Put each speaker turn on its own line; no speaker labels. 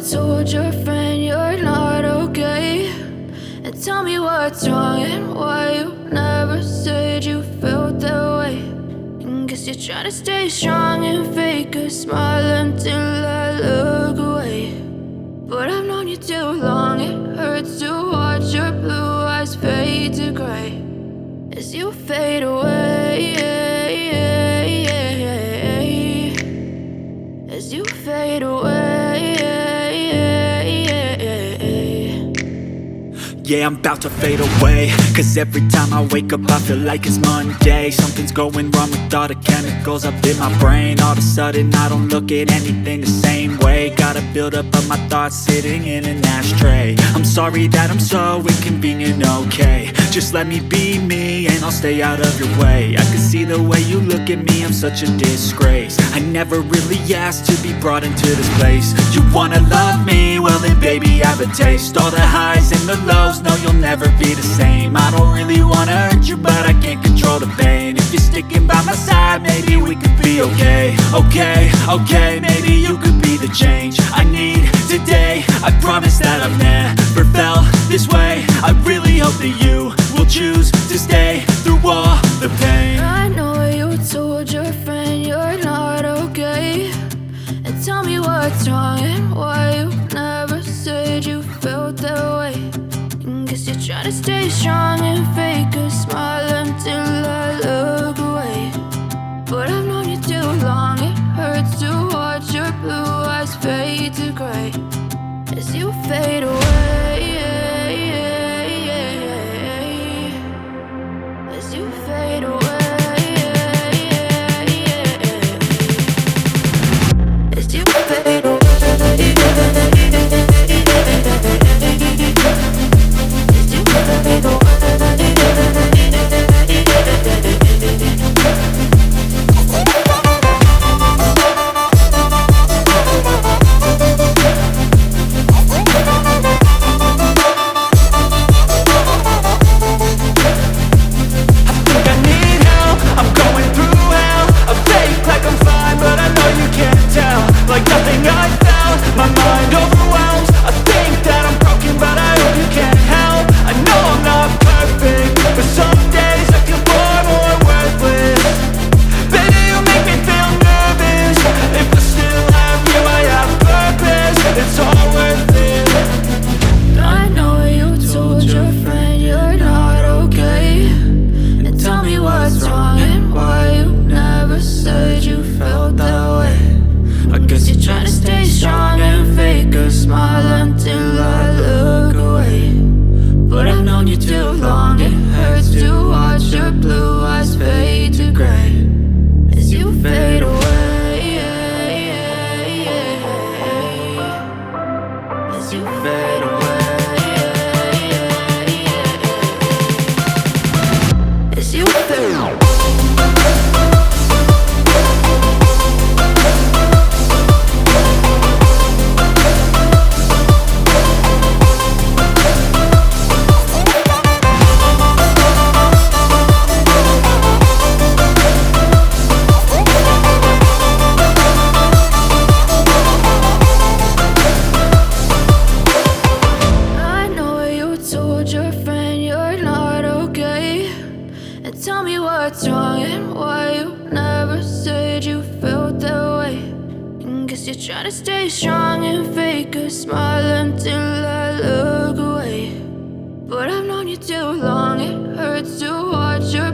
told your friend you're not okay, and tell me what's wrong and why you never said you felt that way. And guess you're trying to stay strong and fake a smile until I look away. But I've known you too long, it hurts to watch your blue eyes fade to gray as you fade away, as you fade away.
Yeah, I'm about to fade away, cause every time I wake up I feel like it's Monday. Something's going wrong with all the chemicals up in my brain. All of a sudden I don't look at anything the same way. Gotta build up of my thoughts sitting in an ashtray. I'm sorry that I'm so inconvenient, okay. Just let me be me and I'll stay out of your way. I can see the way you look at me, I'm such a disgrace. I never really asked to be brought into this place. You wanna love me? Well then baby, have a taste. All the highs and the lows, no, you'll never be the same. I don't really wanna hurt you, but I can't control the pain. If you're sticking by my side, maybe we could be okay. Okay, maybe you could be the change I need today. I promise that I've never felt this way. I really hope that you will choose to stay through all the pain.
I know you told your friend you're not okay, and tell me what's wrong and why you never said you felt that way. Guess you're trying to stay strong and fake a smile until I look away. But I've known you too long, it hurts to watch your blue eyes fade to gray as you fade away, as you fade away. you too long. It hurts to watch your blue eyes fade to gray as you fade away, as you fade away, as you fade away. Your friend you're not okay, and tell me what's wrong and why you never said you felt that way. And guess you're trying to stay strong and fake a smile until I look away. But I've known you too long, it hurts to watch your